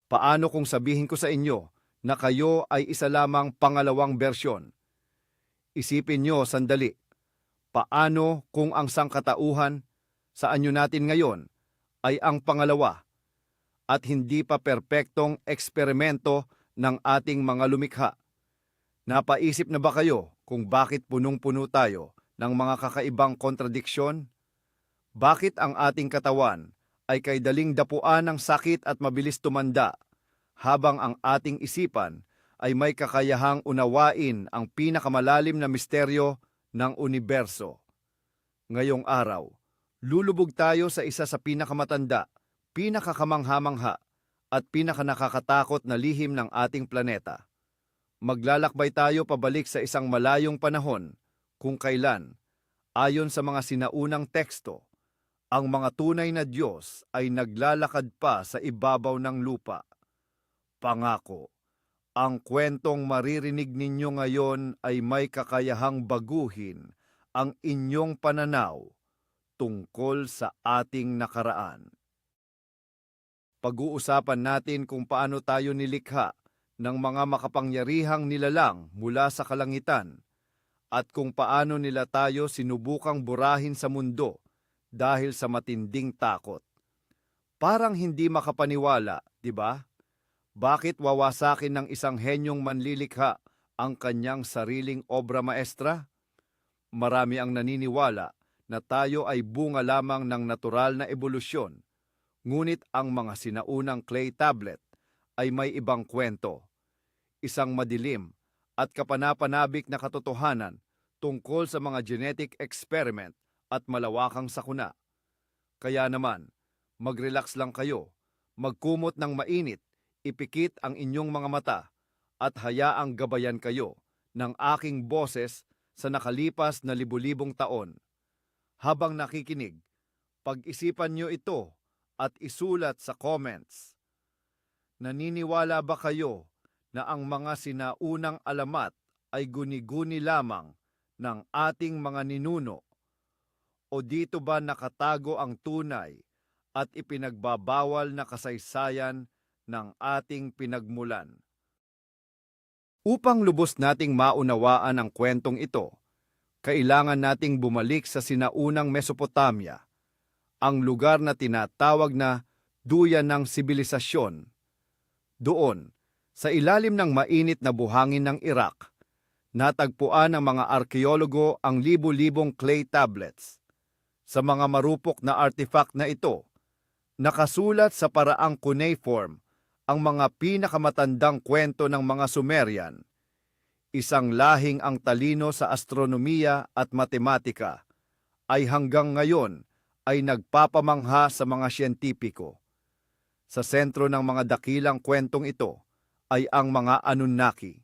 Paano kung sabihin ko sa inyo na kayo ay isa lamang pangalawang bersyon? Isipin nyo sandali, paano kung ang sangkatauhan sa anyo natin ngayon ay ang pangalawa at hindi pa perpektong eksperimento ng ating mga lumikha? Napaisip na ba kayo kung bakit punong-puno tayo ng mga kakaibang kontradiksyon? Bakit ang ating katawan ay kay daling dapuan ng sakit at mabilis tumanda, habang ang ating isipan ay may kakayahang unawain ang pinakamalalim na misteryo ng universo? Ngayong araw, lulubog tayo sa isa sa pinakamatanda, pinakakamangha-mangha at pinakanakakatakot na lihim ng ating planeta. Maglalakbay tayo pabalik sa isang malayong panahon kung kailan, ayon sa mga sinaunang teksto, ang mga tunay na Diyos ay naglalakad pa sa ibabaw ng lupa. Pangako, ang kwentong maririnig ninyo ngayon ay may kakayahang baguhin ang inyong pananaw tungkol sa ating nakaraan. Pag-uusapan natin kung paano tayo nilikha ng mga makapangyarihang nilalang mula sa kalangitan at kung paano nila tayo sinubukang burahin sa mundo dahil sa matinding takot. Parang hindi makapaniwala, di ba? Bakit wawasakin ng isang henyong manlilikha ang kanyang sariling obra maestra? Marami ang naniniwala na tayo ay bunga lamang ng natural na ebolusyon, ngunit ang mga sinaunang clay tablet ay may ibang kwento. Isang madilim at kapanapanabik na katotohanan tungkol sa mga genetic experiment at malawakang sakuna. Kaya naman, mag-relax lang kayo, magkumot ng mainit, ipikit ang inyong mga mata at hayaang gabayan kayo ng aking boses sa nakalipas na libu-libong taon. Habang nakikinig, pag-isipan nyo ito at isulat sa comments. Naniniwala ba kayo na ang mga sinaunang alamat ay guni-guni lamang ng ating mga ninuno? O dito ba nakatago ang tunay at ipinagbabawal na kasaysayan ng ating pinagmulan? Upang lubos nating maunawaan ang kwentong ito, kailangan nating bumalik sa sinaunang Mesopotamia, ang lugar na tinatawag na duyan ng sibilisasyon. Doon, sa ilalim ng mainit na buhangin ng Iraq, natagpuan ng mga arkeologo ang libu-libong clay tablets. Sa mga marupok na artifact na ito, nakasulat sa paraang cuneiform ang mga pinakamatandang kwento ng mga Sumerian, isang lahing ang talino sa astronomiya at matematika, ay hanggang ngayon ay nagpapamangha sa mga siyentipiko. Sa sentro ng mga dakilang kwentong ito ay ang mga Anunnaki.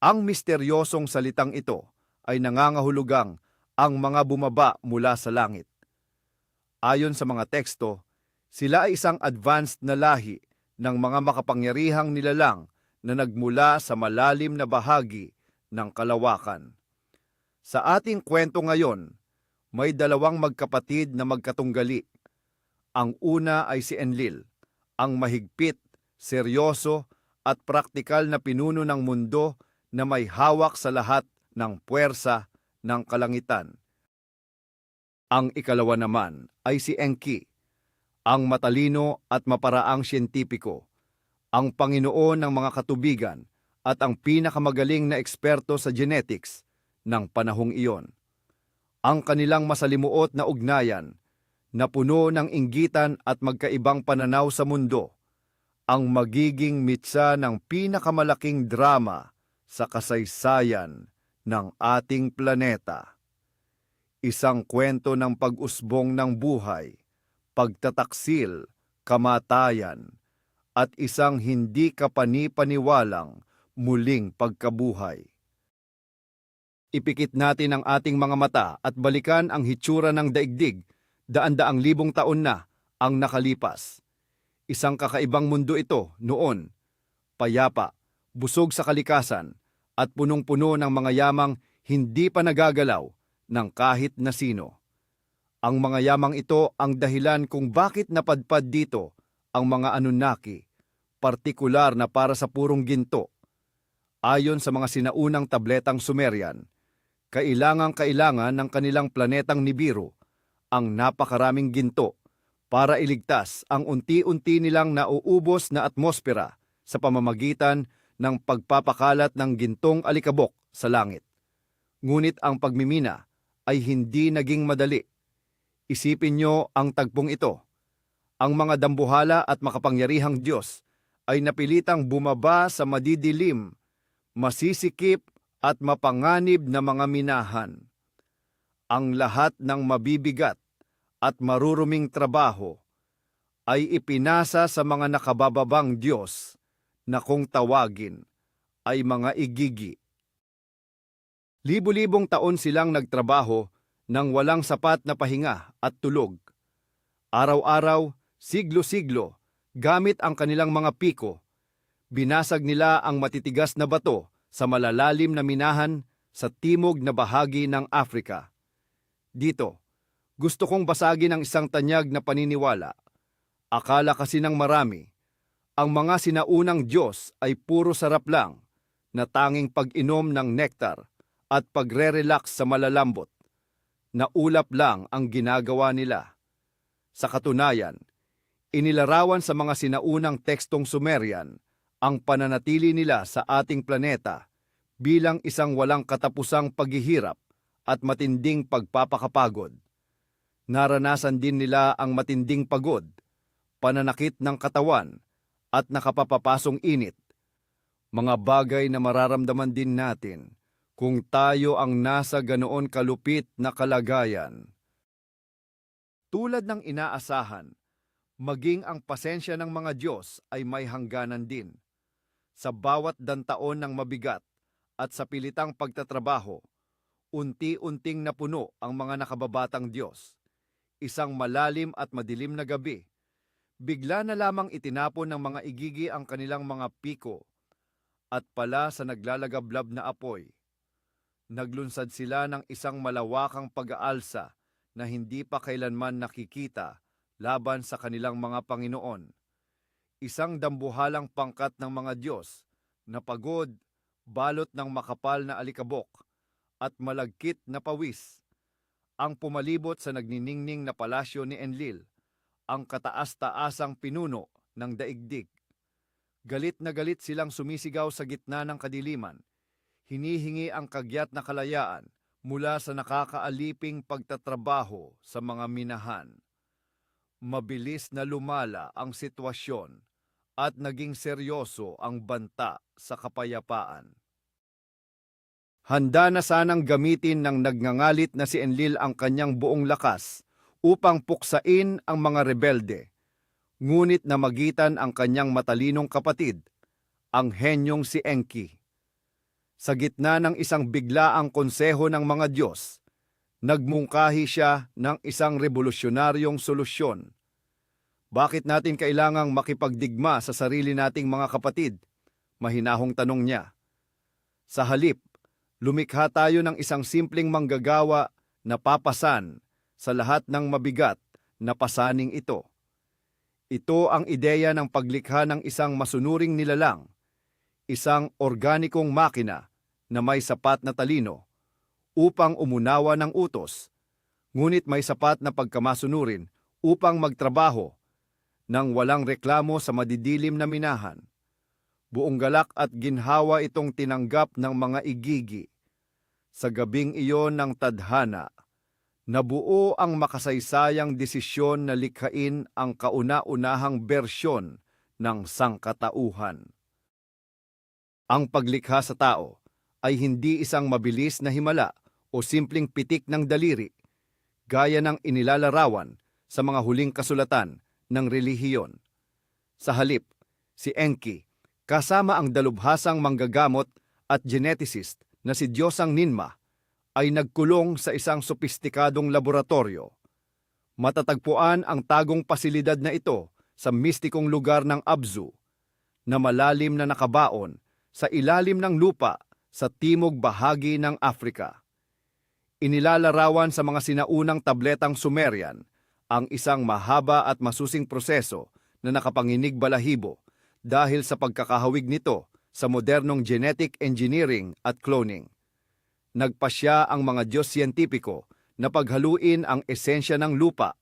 Ang misteryosong salitang ito ay nangangahulugang ang mga bumaba mula sa langit. Ayon sa mga teksto, sila ay isang advanced na lahi ng mga makapangyarihang nilalang na nagmula sa malalim na bahagi ng kalawakan. Sa ating kwento ngayon, may dalawang magkapatid na magkatunggali. Ang una ay si Enlil, ang mahigpit, seryoso at praktikal na pinuno ng mundo na may hawak sa lahat ng puwersa ng kalangitan. Ang ikalawa naman ay si Enki, ang matalino at maparaang siyentipiko, ang Panginoon ng mga katubigan at ang pinakamagaling na eksperto sa genetics ng panahong iyon. Ang kanilang masalimuot na ugnayan, na puno ng inggitan at magkaibang pananaw sa mundo, ang magiging mitsa ng pinakamalaking drama sa kasaysayan ng ating planeta. Isang kwento ng pag-usbong ng buhay, pagtataksil, kamatayan, at isang hindi kapani-paniwalang muling pagkabuhay. Ipikit natin ang ating mga mata at balikan ang hitsura ng daigdig, daan-daang libong taon na ang nakalipas. Isang kakaibang mundo ito noon, payapa, busog sa kalikasan, at punong-puno ng mga yamang hindi pa nagagalaw ng kahit na sino. Ang mga yamang ito ang dahilan kung bakit napadpad dito ang mga Anunnaki partikular na para sa purong ginto. Ayon sa mga sinaunang tabletang Sumerian, kailangan ng kanilang planetang Nibiru ang napakaraming ginto para iligtas ang unti-unti nilang nauubos na atmosfera sa pamamagitan ng pagpapakalat ng gintong alikabok sa langit. Ngunit ang pagmimina ay hindi naging madali. Isipin nyo ang tagpong ito. Ang mga dambuhala at makapangyarihang Diyos ay napilitang bumaba sa madidilim, masisikip at mapanganib na mga minahan. Ang lahat ng mabibigat at maruruming trabaho ay ipinasa sa mga nakabababang Diyos na kung tawagin ay mga igigi. Libu-libong taon silang nagtrabaho nang walang sapat na pahinga at tulog. Araw-araw, siglo-siglo, gamit ang kanilang mga piko, binasag nila ang matitigas na bato sa malalalim na minahan sa timog na bahagi ng Afrika. Dito, gusto kong basagin ang isang tanyag na paniniwala. Akala kasi ng marami, ang mga sinaunang Diyos ay puro sarap lang na tanging pag-inom ng nektar at pagre-relax sa malalambot, na ulap lang ang ginagawa nila. Sa katunayan, inilarawan sa mga sinaunang tekstong Sumerian ang pananatili nila sa ating planeta bilang isang walang katapusang paghihirap at matinding pagpapakapagod. Naranasan din nila ang matinding pagod, pananakit ng katawan at nakapapapasong init, mga bagay na mararamdaman din natin kung tayo ang nasa ganoon kalupit na kalagayan. Tulad ng inaasahan, maging ang pasensya ng mga Diyos ay may hangganan din. Sa bawat dantaon ng mabigat at sa pilitang pagtatrabaho, unti-unting napuno ang mga nakababatang Diyos. Isang malalim at madilim na gabi, bigla na lamang itinapon ng mga igigi ang kanilang mga piko at pala sa naglalagablab na apoy. Naglunsad sila ng isang malawakang pag-aalsa na hindi pa kailanman nakikita laban sa kanilang mga Panginoon. Isang dambuhalang pangkat ng mga Diyos na pagod, balot ng makapal na alikabok at malagkit na pawis, ang pumalibot sa nagniningning na palasyo ni Enlil, ang kataas-taasang pinuno ng daigdig. Galit na galit silang sumisigaw sa gitna ng kadiliman, hinihingi ang kagyat na kalayaan mula sa nakakaaliping pagtatrabaho sa mga minahan. Mabilis na lumala ang sitwasyon at naging seryoso ang banta sa kapayapaan. Handa na sanang gamitin ng nagngangalit na si Enlil ang kanyang buong lakas upang puksain ang mga rebelde, ngunit namagitan ang kanyang matalinong kapatid, ang henyong si Enki. Sa gitna ng isang biglaang konseho ng mga Diyos, nagmungkahi siya ng isang revolusyonaryong solusyon. Bakit natin kailangang makipagdigma sa sarili nating mga kapatid? Mahinahong tanong niya. Sa halip, lumikha tayo ng isang simpleng manggagawa na papasan sa lahat ng mabigat na pasaning ito. Ito ang ideya ng paglikha ng isang masunuring nilalang, isang organikong makina na may sapat na talino upang umunawa ng utos, ngunit may sapat na pagkamasunurin upang magtrabaho nang walang reklamo sa madidilim na minahan. Buong galak at ginhawa itong tinanggap ng mga igigi. Sa gabing iyon ng tadhana, nabuo ang makasaysayang desisyon na likhain ang kauna-unahang bersyon ng sangkatauhan. Ang paglikha sa tao ay hindi isang mabilis na himala o simpleng pitik ng daliri, gaya ng inilalarawan sa mga huling kasulatan ng relihiyon. Sa halip, si Enki, kasama ang dalubhasang manggagamot at geneticist na si Diyosang Ninma, ay nagkulong sa isang sopistikadong laboratorio. Matatagpuan ang tagong pasilidad na ito sa mistikong lugar ng Abzu, na malalim na nakabaon sa ilalim ng lupa sa timog bahagi ng Afrika. Inilalarawan sa mga sinaunang tabletang Sumerian ang isang mahaba at masusing proseso na nakapanginig balahibo dahil sa pagkakahawig nito sa modernong genetic engineering at cloning. Nagpasya ang mga Diyos siyentipiko na paghaluin ang esensya ng lupa,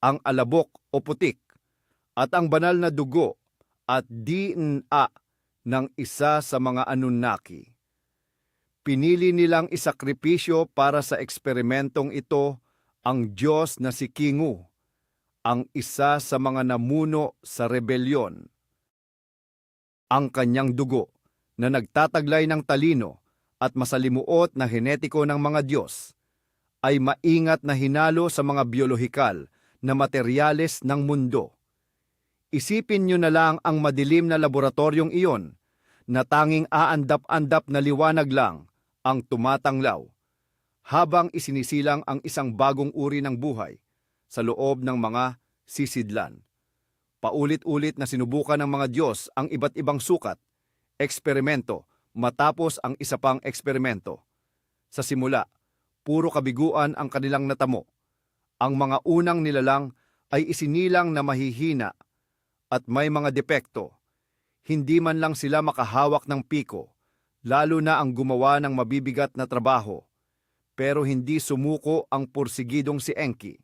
ang alabok o putik, at ang banal na dugo at DNA ng isa sa mga Anunnaki. Pinili nilang isakripisyo para sa eksperimentong ito ang Diyos na si Kingu, ang isa sa mga namuno sa rebelyon. Ang kanyang dugo na nagtataglay ng talino at masalimuot na henetiko ng mga Diyos ay maingat na hinalo sa mga biolohikal na materyales ng mundo. Isipin nyo na lang ang madilim na laboratoryong iyon na tanging aandap-andap na liwanag lang ang tumatanglaw habang isinisilang ang isang bagong uri ng buhay sa loob ng mga sisidlan. Paulit-ulit na sinubukan ng mga Diyos ang iba't ibang sukat, eksperimento, matapos ang isa pang eksperimento. Sa simula, puro kabiguan ang kanilang natamo. Ang mga unang nilalang ay isinilang na mahihina at may mga depekto. Hindi man lang sila makahawak ng piko, lalo na ang gumawa ng mabibigat na trabaho. Pero hindi sumuko ang porsigidong si Enki.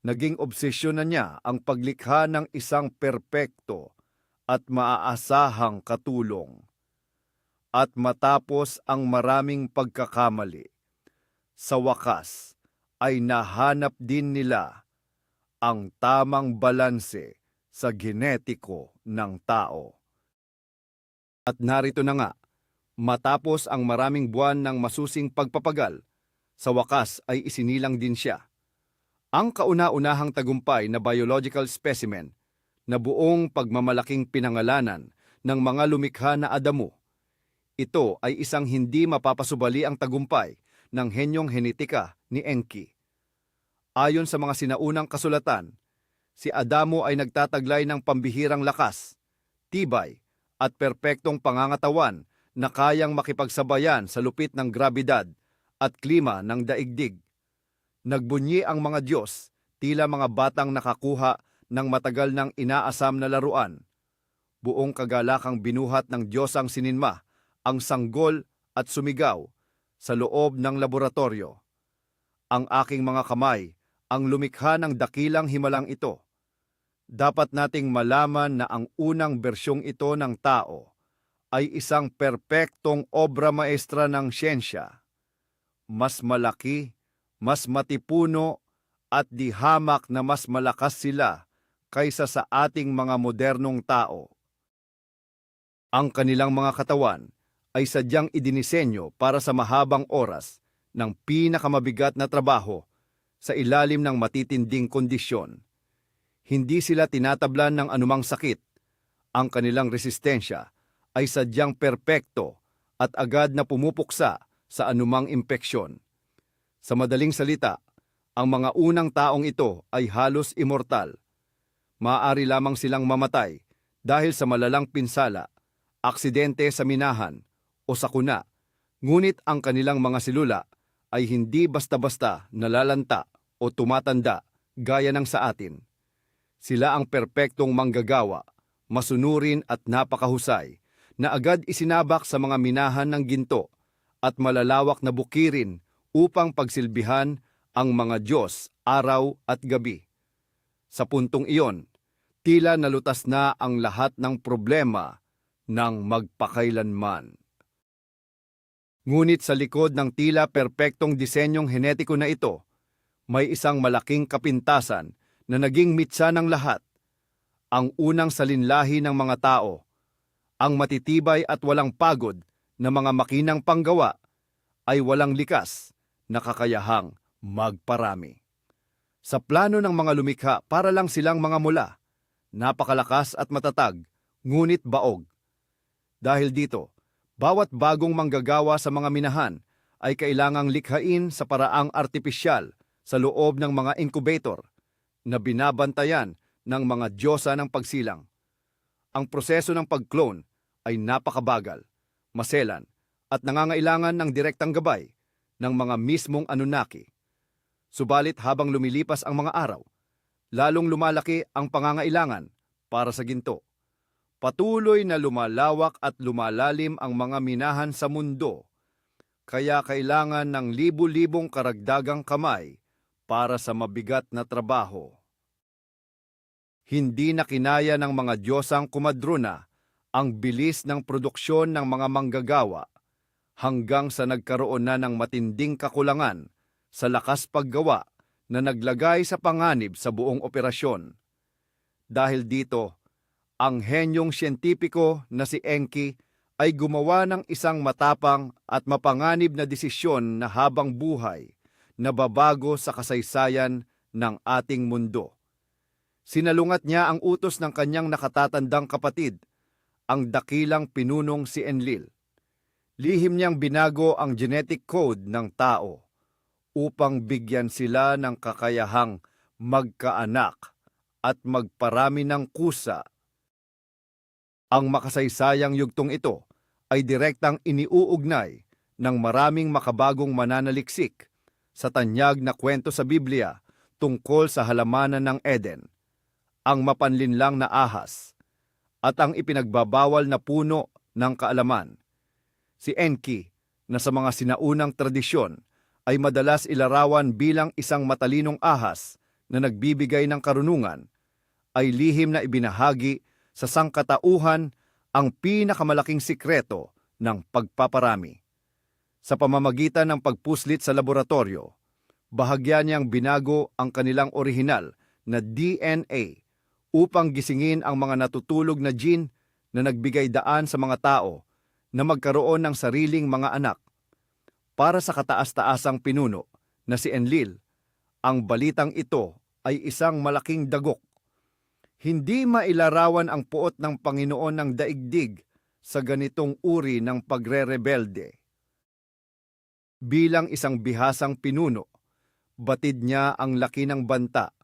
Naging obsesyon na niya ang paglikha ng isang perpekto at maaasahang katulong. At matapos ang maraming pagkakamali, sa wakas ay nahanap din nila ang tamang balanse sa genetiko ng tao. At narito na nga, matapos ang maraming buwan ng masusing pagpapagal, sa wakas ay isinilang din siya. Ang kauna-unahang tagumpay na biological specimen na buong pagmamalaking pinangalanan ng mga lumikha na Adamo. Ito ay isang hindi mapapasubali ang tagumpay ng henyong henetika ni Enki. Ayon sa mga sinaunang kasulatan, si Adamo ay nagtataglay ng pambihirang lakas, tibay at perpektong pangangatawan na kayang makipagsabayan sa lupit ng grabidad at klima ng daigdig. Nagbunyi ang mga Diyos, tila mga batang nakakuha ng matagal ng inaasam na laruan. Buong kagalakang binuhat ng Diyosang Sininma ang sanggol at sumigaw sa loob ng laboratorio. Ang aking mga kamay ang lumikha ng dakilang himalang ito. Dapat nating malaman na ang unang bersyong ito ng tao ay isang perpektong obra maestra ng siyensya. Mas malaki, mas matipuno at di hamak na mas malakas sila kaysa sa ating mga modernong tao. Ang kanilang mga katawan ay sadyang idinisenyo para sa mahabang oras ng pinakamabigat na trabaho sa ilalim ng matitinding kondisyon. Hindi sila tinatablan ng anumang sakit. Ang kanilang resistensya ay sadyang perpekto at agad na pumupuksa sa anumang impeksyon. Sa madaling salita, ang mga unang taong ito ay halos immortal. Maaari lamang silang mamatay dahil sa malalang pinsala, aksidente sa minahan o sakuna, ngunit ang kanilang mga selula ay hindi basta-basta nalalanta o tumatanda gaya ng sa atin. Sila ang perpektong manggagawa, masunurin at napakahusay na agad isinabak sa mga minahan ng ginto at malalawak na bukirin upang pagsilbihan ang mga Diyos araw at gabi. Sa puntong iyon, tila nalutas na ang lahat ng problema ng magpakailanman. Ngunit sa likod ng tila perpektong disenyong henetiko na ito, may isang malaking kapintasan na naging mitsa ng lahat. Ang unang salinlahi ng mga tao, ang matitibay at walang pagod na mga makinang panggawa, ay walang likas na kakayahang magparami. Sa plano ng mga lumikha, para lang silang mga mula, napakalakas at matatag, ngunit baog. Dahil dito, bawat bagong manggagawa sa mga minahan ay kailangang likhain sa paraang artipisyal sa loob ng mga incubator na binabantayan ng mga diyosa ng pagsilang. Ang proseso ng pag-clone ay napakabagal, maselan, at nangangailangan ng direktang gabay ng mga mismong Anunnaki. Subalit habang lumilipas ang mga araw, lalong lumalaki ang pangangailangan para sa ginto. Patuloy na lumalawak at lumalalim ang mga minahan sa mundo, kaya kailangan ng libu-libong karagdagang kamay para sa mabigat na trabaho. Hindi na kinaya ng mga Diyosang kumadrona ang bilis ng produksyon ng mga manggagawa hanggang sa nagkaroon na ng matinding kakulangan sa lakas paggawa na naglagay sa panganib sa buong operasyon. Dahil dito, ang henyong siyentipiko na si Enki ay gumawa ng isang matapang at mapanganib na desisyon na habang buhay na babago sa kasaysayan ng ating mundo. Sinalungat niya ang utos ng kanyang nakatatandang kapatid, ang dakilang pinunong si Enlil. Lihim niyang binago ang genetic code ng tao upang bigyan sila ng kakayahang magkaanak at magparami ng kusa. Ang makasaysayang yugtong ito ay direktang iniuugnay ng maraming makabagong mananaliksik sa tanyag na kwento sa Biblia tungkol sa halamanan ng Eden, ang mapanlinlang na ahas, at ang ipinagbabawal na puno ng kaalaman. Si Enki, na sa mga sinaunang tradisyon ay madalas ilarawan bilang isang matalinong ahas na nagbibigay ng karunungan, ay lihim na ibinahagi sa sangkatauhan ang pinakamalaking sikreto ng pagpaparami. Sa pamamagitan ng pagpuslit sa laboratorio, bahagya niyang binago ang kanilang orihinal na DNA upang gisingin ang mga natutulog na gene na nagbigay daan sa mga tao na magkaroon ng sariling mga anak. Para sa kataas-taasang pinuno na si Enlil, ang balitang ito ay isang malaking dagok. Hindi mailarawan ang puot ng Panginoon ng daigdig sa ganitong uri ng pagre-rebelde. Bilang isang bihasang pinuno, batid niya ang laki ng banta,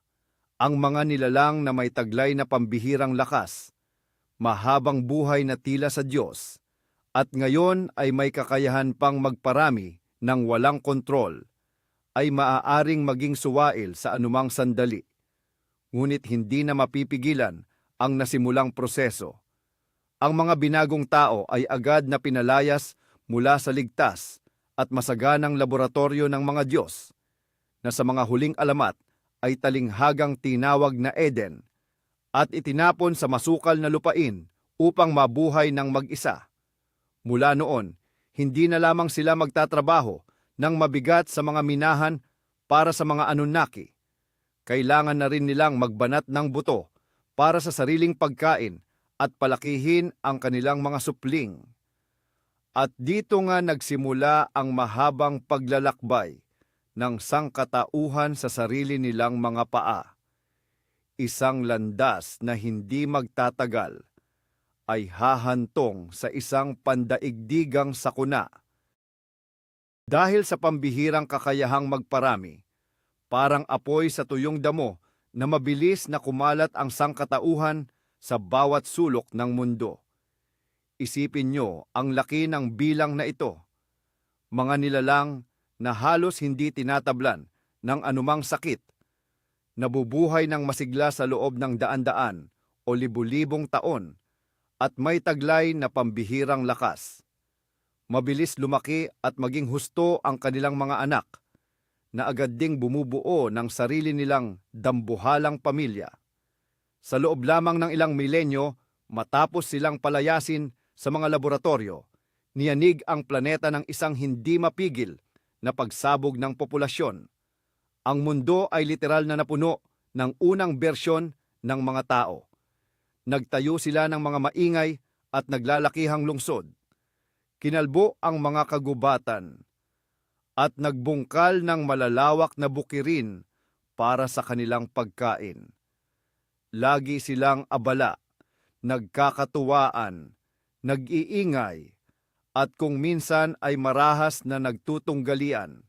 ang mga nilalang na may taglay na pambihirang lakas, mahabang buhay na tila sa Diyos, at ngayon ay may kakayahan pang magparami ng walang kontrol, ay maaaring maging suwail sa anumang sandali. Ngunit hindi na mapipigilan ang nasimulang proseso. Ang mga binagong tao ay agad na pinalayas mula sa ligtas at masaganang laboratorio ng mga Diyos, na sa mga huling alamat ay talinghagang tinawag na Eden, at itinapon sa masukal na lupain upang mabuhay ng mag-isa. Mula noon, hindi na lamang sila magtatrabaho ng mabigat sa mga minahan para sa mga Anunnaki. Kailangan na rin nilang magbanat ng buto para sa sariling pagkain at palakihin ang kanilang mga supling. At dito nga nagsimula ang mahabang paglalakbay ng sangkatauhan sa sarili nilang mga paa. Isang landas na hindi magtatagal ay hahantong sa isang pandaigdigang sakuna. Dahil sa pambihirang kakayahang magparami, parang apoy sa tuyong damo na mabilis na kumalat ang sangkatauhan sa bawat sulok ng mundo. Isipin nyo ang laki ng bilang na ito. Mga nilalang na halos hindi tinatablan ng anumang sakit, nabubuhay ng masigla sa loob ng daan-daan o libu-libong taon at may taglay na pambihirang lakas. Mabilis lumaki at maging husto ang kanilang mga anak, na agad ding bumubuo ng sarili nilang dambuhalang pamilya. Sa loob lamang ng ilang milenyo, matapos silang palayasin sa mga laboratorio, niyanig ang planeta ng isang hindi mapigil na pagsabog ng populasyon. Ang mundo ay literal na napuno ng unang bersyon ng mga tao. Nagtayo sila ng mga maingay at naglalakihang lungsod. Kinalbo ang mga kagubatan at nagbungkal ng malalawak na bukirin para sa kanilang pagkain. Lagi silang abala, nagkakatuwaan, nag-iingay, at kung minsan ay marahas na nagtutunggalian.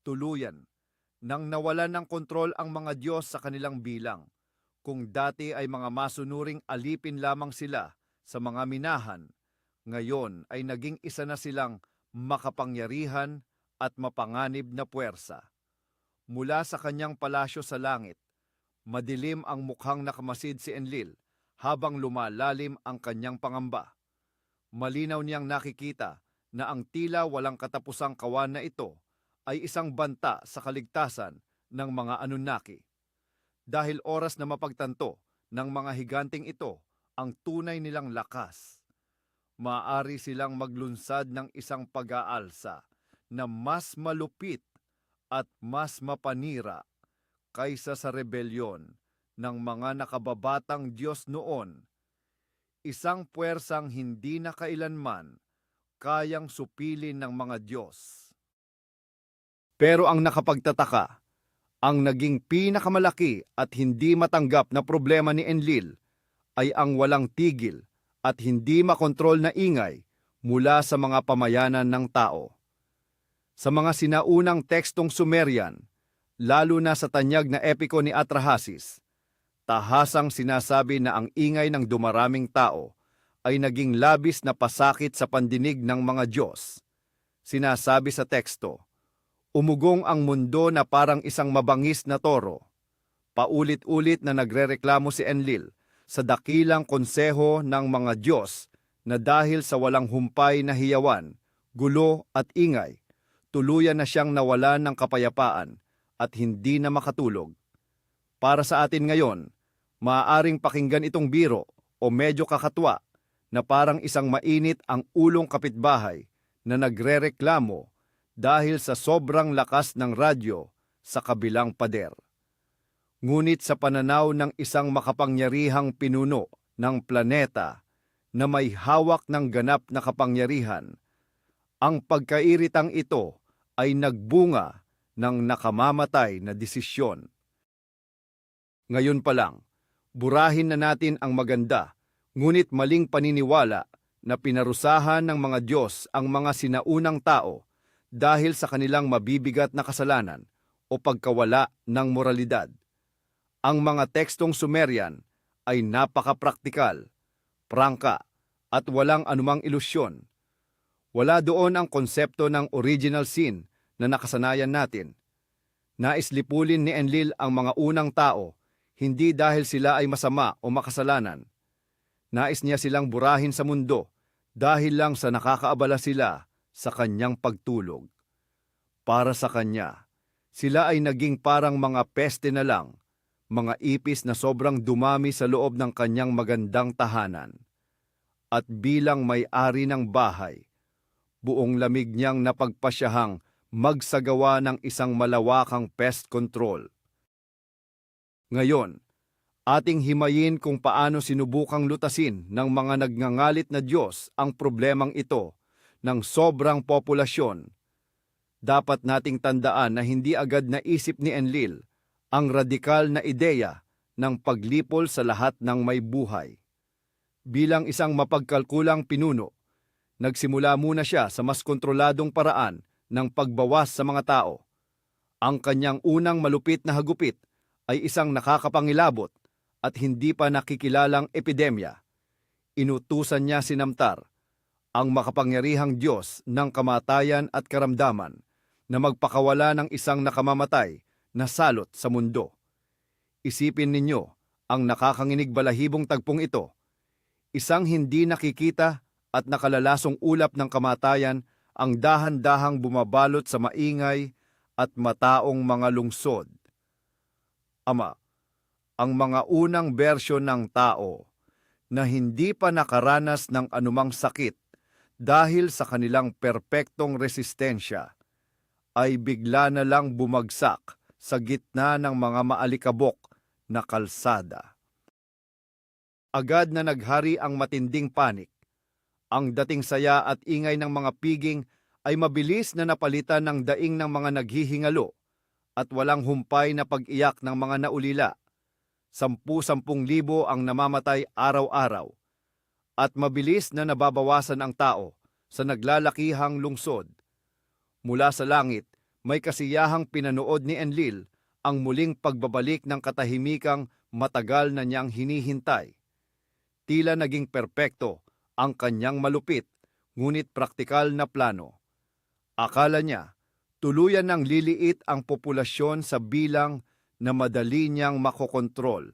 Tuluyan, nang nawalan ng kontrol ang mga Diyos sa kanilang bilang, kung dati ay mga masunuring alipin lamang sila sa mga minahan, ngayon ay naging isa na silang makapangyarihan at mapanganib na puwersa. Mula sa kanyang palasyo sa langit, madilim ang mukhang nakamasid si Enlil habang lumalalim ang kanyang pangamba. Malinaw niyang nakikita na ang tila walang katapusang kawan na ito ay isang banta sa kaligtasan ng mga Anunnaki. Dahil oras na mapagtanto ng mga higanting ito ang tunay nilang lakas, maaari silang maglunsad ng isang pag-aalsa na mas malupit at mas mapanira kaysa sa rebelyon ng mga nakababatang Diyos noon, isang puwersang hindi na kailanman kayang supilin ng mga Diyos. Pero ang nakapagtataka, ang naging pinakamalaki at hindi matanggap na problema ni Enlil ay ang walang tigil at hindi makontrol na ingay mula sa mga pamayanan ng tao. Sa mga sinaunang tekstong Sumerian, lalo na sa tanyag na epiko ni Atrahasis, tahasang sinasabi na ang ingay ng dumaraming tao ay naging labis na pasakit sa pandinig ng mga Diyos. Sinasabi sa teksto, umugong ang mundo na parang isang mabangis na toro. Paulit-ulit na nagrereklamo si Enlil sa dakilang konseho ng mga Diyos na dahil sa walang humpay na hiyawan, gulo at ingay, tuluyan na siyang nawalan ng kapayapaan at hindi na makatulog. Para sa atin ngayon, maaaring pakinggan itong biro o medyo kakatwa na parang isang mainit ang ulong kapitbahay na nagrereklamo dahil sa sobrang lakas ng radyo sa kabilang pader. Ngunit sa pananaw ng isang makapangyarihang pinuno ng planeta na may hawak ng ganap na kapangyarihan, ang pagkairitang ito ay nagbunga ng nakamamatay na desisyon. Ngayon pa lang, burahin na natin ang maganda, ngunit maling paniniwala na pinarusahan ng mga Diyos ang mga sinaunang tao dahil sa kanilang mabibigat na kasalanan o pagkawala ng moralidad. Ang mga tekstong Sumerian ay napakapraktikal, prangka, at walang anumang ilusyon. Wala doon ang konsepto ng original sin na nakasanayan natin. Nais lipulin ni Enlil ang mga unang tao, hindi dahil sila ay masama o makasalanan. Nais niya silang burahin sa mundo dahil lang sa nakakaabala sila sa kanyang pagtulog. Para sa kanya, sila ay naging parang mga peste na lang, mga ipis na sobrang dumami sa loob ng kanyang magandang tahanan. At bilang may-ari ng bahay, buong lamig niyang napagpasyahang magsagawa ng isang malawakang pest control. Ngayon, ating himayin kung paano sinubukang lutasin ng mga nagngangalit na Diyos ang problemang ito ng sobrang populasyon. Dapat nating tandaan na hindi agad naisip ni Enlil ang radikal na ideya ng paglipol sa lahat ng may buhay. Bilang isang mapagkalkulang pinuno, nagsimula muna siya sa mas kontroladong paraan ng pagbawas sa mga tao. Ang kanyang unang malupit na hagupit ay isang nakakapangilabot at hindi pa nakikilalang epidemya. Inutusan niya si Namtar, ang makapangyarihang Diyos ng kamatayan at karamdaman, na magpakawala ng isang nakamamatay na salot sa mundo. Isipin ninyo ang nakakanginig balahibong tagpong ito. Isang hindi nakikita at nakalalasong ulap ng kamatayan ang dahan-dahang bumabalot sa maingay at mataong mga lungsod. Ama, ang mga unang bersyon ng tao na hindi pa nakaranas ng anumang sakit dahil sa kanilang perpektong resistensya ay bigla na lang bumagsak sa gitna ng mga maalikabok na kalsada. Agad na naghari ang matinding panik. Ang dating saya at ingay ng mga piging ay mabilis na napalitan ng daing ng mga naghihingalo at walang humpay na pag-iyak ng mga naulila. 10,000 ang namamatay araw-araw at mabilis na nababawasan ang tao sa naglalakihang lungsod. Mula sa langit, may kasiyahang pinanood ni Enlil ang muling pagbabalik ng katahimikang matagal na niyang hinihintay. Tila naging perpekto ang kanyang malupit ngunit praktikal na plano. Akala niya, tuluyan ng liliit ang populasyon sa bilang na madali niyang makokontrol.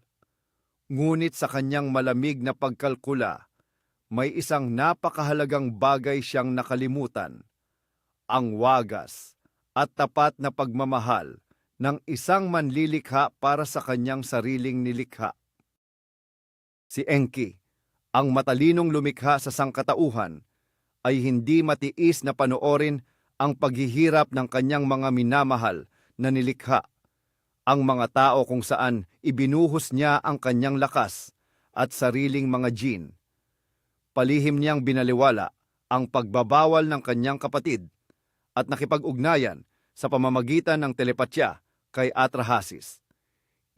Ngunit sa kanyang malamig na pagkalkula, may isang napakahalagang bagay siyang nakalimutan, ang wagas at tapat na pagmamahal ng isang manlilikha para sa kanyang sariling nilikha. Si Enki, ang matalinong lumikha sa sangkatauhan, ay hindi matiis na panoorin ang paghihirap ng kanyang mga minamahal na nilikha, ang mga tao kung saan ibinuhos niya ang kanyang lakas at sariling mga gene. Palihim niyang binaliwala ang pagbabawal ng kanyang kapatid at nakipag-ugnayan sa pamamagitan ng telepatya kay Atrahasis,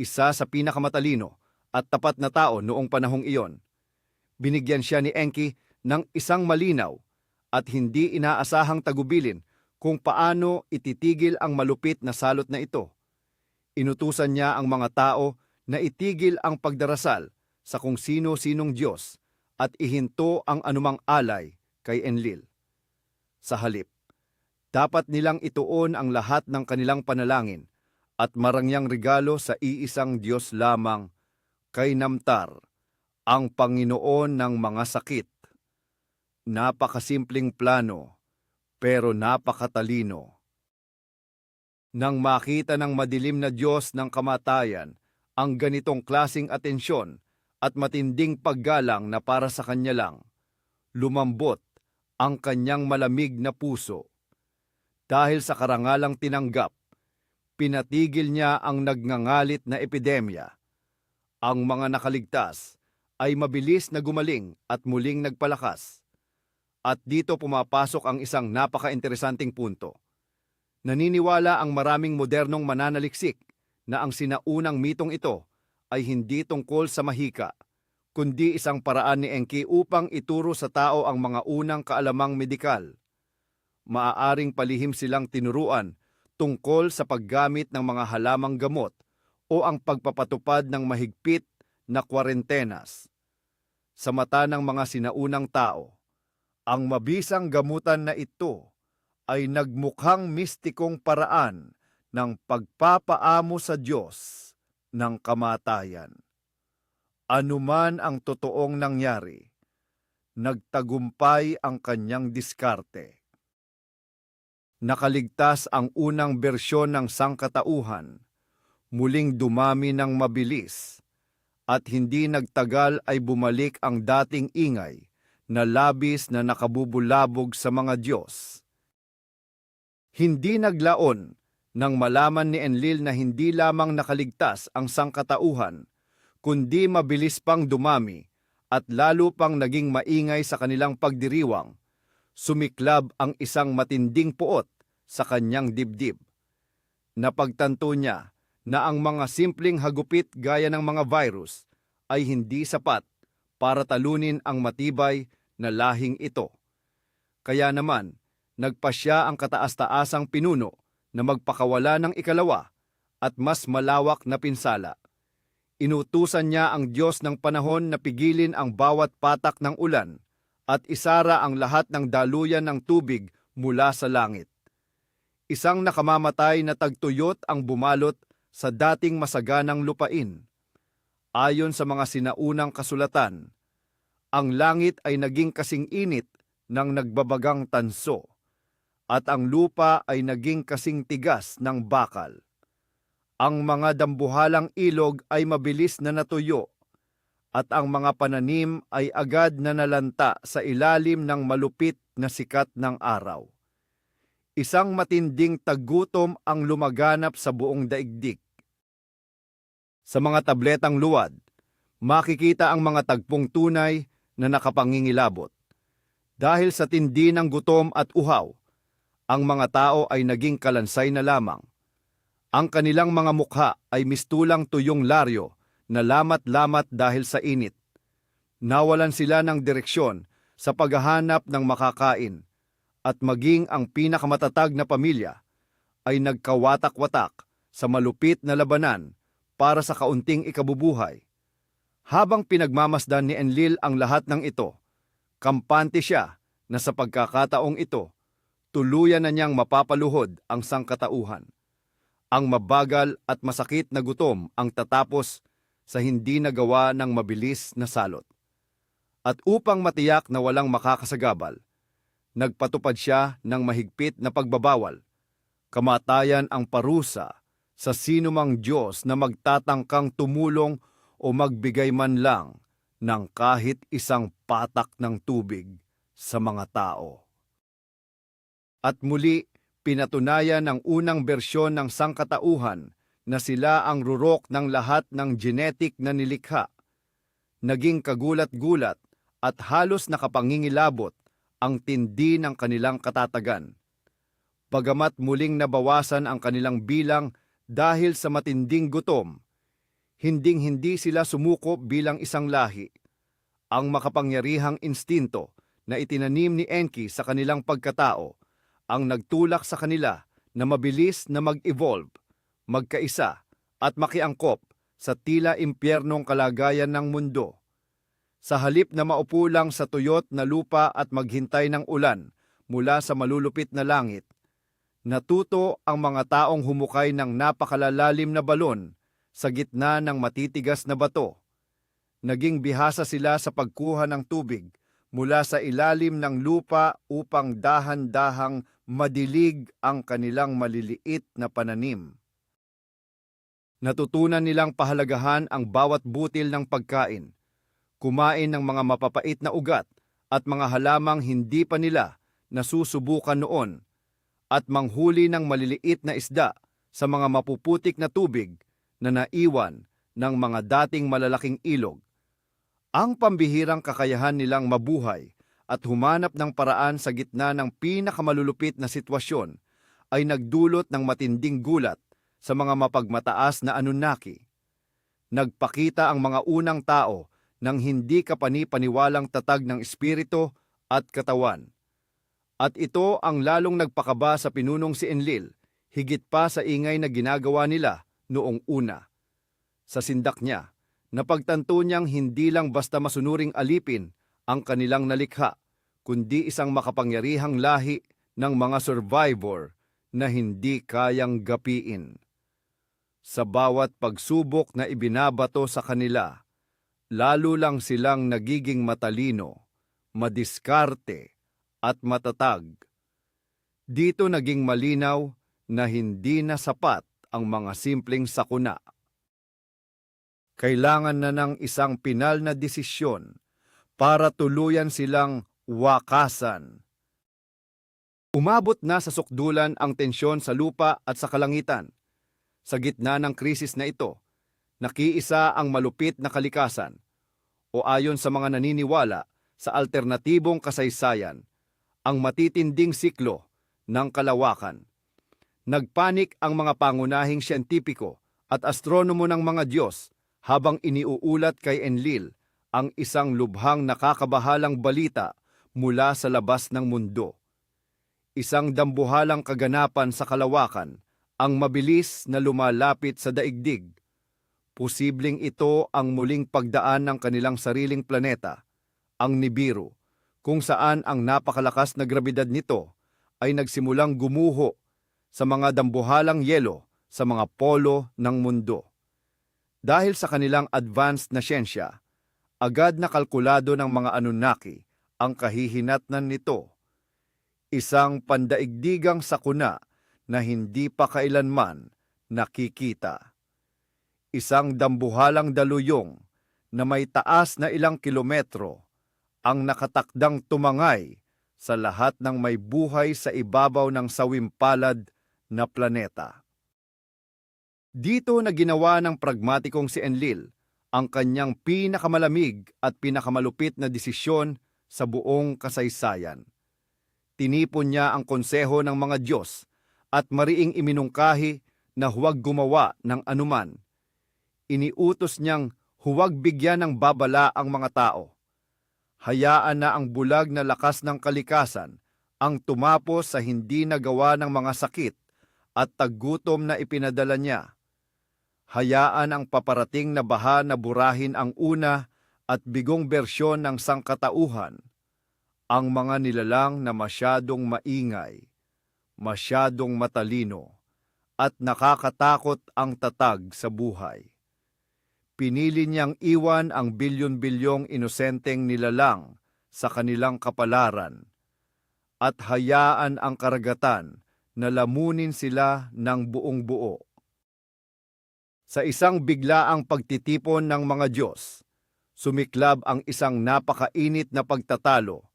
isa sa pinakamatalino at tapat na tao noong panahong iyon. Binigyan siya ni Enki ng isang malinaw at hindi inaasahang tagubilin kung paano ititigil ang malupit na salot na ito. Inutusan niya ang mga tao na itigil ang pagdarasal sa kung sino-sinong Diyos at ihinto ang anumang alay kay Enlil. Sa halip, dapat nilang ituon ang lahat ng kanilang panalangin at marangyang regalo sa iisang Diyos lamang, kay Namtar, ang Panginoon ng mga sakit. Napakasimpleng plano, pero napakatalino. Nang makita ng madilim na Diyos ng kamatayan ang ganitong klasing atensyon at matinding paggalang na para sa kanya lang, lumambot ang kanyang malamig na puso. Dahil sa karangalang tinanggap, pinatigil niya ang nagngangalit na epidemya. Ang mga nakaligtas ay mabilis na gumaling at muling nagpalakas. At dito pumapasok ang isang napaka-interesanting punto. Naniniwala ang maraming modernong mananaliksik na ang sinaunang mitong ito ay hindi tungkol sa mahika, kundi isang paraan ni Enki upang ituro sa tao ang mga unang kaalamang medikal. Maaaring palihim silang tinuruan tungkol sa paggamit ng mga halamang gamot o ang pagpapatupad ng mahigpit na kwarentenas. Sa mata ng mga sinaunang tao, ang mabisang gamutan na ito ay nagmukhang mistikong paraan ng pagpapaamo sa Diyos ng kamatayan. Anuman ang totoong nangyari, nagtagumpay ang kanyang diskarte. Nakaligtas ang unang bersyon ng sangkatauhan, muling dumami ng mabilis, at hindi nagtagal ay bumalik ang dating ingay na labis na nakabubulabog sa mga Diyos. Hindi naglaon nang malaman ni Enlil na hindi lamang nakaligtas ang sangkatauhan, kundi mabilis pang dumami at lalo pang naging maingay sa kanilang pagdiriwang. Sumiklab ang isang matinding puot sa kanyang dibdib. Napagtanto niya na ang mga simpleng hagupit gaya ng mga virus ay hindi sapat para talunin ang matibay na lahing ito. Kaya naman, nagpasya ang kataas-taasang pinuno na magpakawala ng ikalawa at mas malawak na pinsala. Inutusan niya ang Diyos ng panahon na pigilin ang bawat patak ng ulan at isara ang lahat ng daluyan ng tubig mula sa langit. Isang nakamamatay na tagtuyot ang bumalot sa dating masaganang lupain. Ayon sa mga sinaunang kasulatan, ang langit ay naging kasing init ng nagbabagang tanso, at ang lupa ay naging kasing tigas ng bakal. Ang mga dambuhalang ilog ay mabilis na natuyo, at ang mga pananim ay agad na nalanta sa ilalim ng malupit na sikat ng araw. Isang matinding tagutom ang lumaganap sa buong daigdig. Sa mga tabletang luwad, makikita ang mga tagpong tunay na nakapangingilabot. Dahil sa tindi ng gutom at uhaw, ang mga tao ay naging kalansay na lamang. Ang kanilang mga mukha ay mistulang tuyong laryo na lamat-lamat dahil sa init. Nawalan sila ng direksyon sa paghahanap ng makakain, at maging ang pinakamatatag na pamilya ay nagkawatak-watak sa malupit na labanan para sa kaunting ikabubuhay. Habang pinagmamasdan ni Enlil ang lahat ng ito, kampante siya na sa pagkakataong ito, tuluyan na niyang mapapaluhod ang sangkatauhan. Ang mabagal at masakit na gutom ang tatapos sa hindi nagawa ng mabilis na salot. At upang matiyak na walang makakasagabal, nagpatupad siya ng mahigpit na pagbabawal. Kamatayan ang parusa sa sinumang Diyos na magtatangkang tumulong o magbigay man lang ng kahit isang patak ng tubig sa mga tao. At muli, pinatunayan ng unang bersyon ng sangkatauhan na sila ang rurok ng lahat ng genetic na nilikha. Naging kagulat-gulat at halos nakapangingilabot ang tindi ng kanilang katatagan. Bagamat muling nabawasan ang kanilang bilang dahil sa matinding gutom, hinding-hindi sila sumuko bilang isang lahi. Ang makapangyarihang instinto na itinanim ni Enki sa kanilang pagkatao ang nagtulak sa kanila na mabilis na mag-evolve, magkaisa at makiangkop sa tila impyernong kalagayan ng mundo. Sa halip na maupo lang sa tuyot na lupa at maghintay ng ulan mula sa malulupit na langit, natuto ang mga taong humukay ng napakalalalim na balon sa gitna ng matitigas na bato. Naging bihasa sila sa pagkuha ng tubig mula sa ilalim ng lupa upang dahan-dahang madilig ang kanilang maliliit na pananim. Natutunan nilang pahalagahan ang bawat butil ng pagkain, kumain ng mga mapapait na ugat at mga halamang hindi pa nila nasusubukan noon, at manghuli ng maliliit na isda sa mga mapuputik na tubig na naiwan ng mga dating malalaking ilog. Ang pambihirang kakayahan nilang mabuhay at humanap ng paraan sa gitna ng pinakamalulupit na sitwasyon ay nagdulot ng matinding gulat sa mga mapagmataas na Anunnaki. Nagpakita ang mga unang tao ng hindi kapani-paniwalang tatag ng espiritu at katawan. At ito ang lalong nagpakaba sa pinunong si Enlil, higit pa sa ingay na ginagawa nila noong una. Sa sindak niya, napagtanto niyang hindi lang basta masunuring alipin ang kanilang nalikha, kundi isang makapangyarihang lahi ng mga survivor na hindi kayang gapiin. Sa bawat pagsubok na ibinabato sa kanila, lalo lang silang nagiging matalino, madiskarte, at matatag. Dito naging malinaw na hindi na sapat ang mga simpleng sakuna. Kailangan na ng isang pinal na desisyon para tuluyan silang wakasan. Umabot na sa sukdulan ang tensyon sa lupa at sa kalangitan. Sa gitna ng krisis na ito, nakiisa ang malupit na kalikasan, o ayon sa mga naniniwala sa alternatibong kasaysayan, ang matitinding siklo ng kalawakan. Nagpanik ang mga pangunahing siyentipiko at astronomo ng mga Diyos habang iniuulat kay Enlil ang isang lubhang nakakabahalang balita mula sa labas ng mundo. Isang dambuhalang kaganapan sa kalawakan ang mabilis na lumalapit sa daigdig. Posibleng ito ang muling pagdaan ng kanilang sariling planeta, ang Nibiru, kung saan ang napakalakas na grabidad nito ay nagsimulang gumuho sa mga dambuhalang yelo sa mga polo ng mundo. Dahil sa kanilang advanced na siyensya, agad na kalkulado ng mga Anunnaki ang kahihinatnan nito. Isang pandaigdigang sakuna na hindi pa kailanman nakikita. Isang dambuhalang daluyong na may taas na ilang kilometro ang nakatakdang tumangay sa lahat ng may buhay sa ibabaw ng sawimpalad na planeta. Dito na ginawa ng pragmatikong si Enlil ang kanyang pinakamalamig at pinakamalupit na desisyon sa buong kasaysayan. Tinipon niya ang konseho ng mga Diyos at mariing iminungkahi na huwag gumawa ng anuman. Iniutos niyang huwag bigyan ng babala ang mga tao. Hayaan na ang bulag na lakas ng kalikasan ang tumapos sa hindi nagawa ng mga sakit at taggutom na ipinadala niya. Hayaan ang paparating na baha na burahin ang una at bigong bersyon ng sangkatauhan, ang mga nilalang na masyadong maingay, masyadong matalino, at nakakatakot ang tatag sa buhay. Pinili niyang iwan ang bilyon-bilyong inosenteng nilalang sa kanilang kapalaran at hayaan ang karagatan na lamunin sila ng buong buo. Sa isang biglaang pagtitipon ng mga Diyos, sumiklab ang isang napakainit na pagtatalo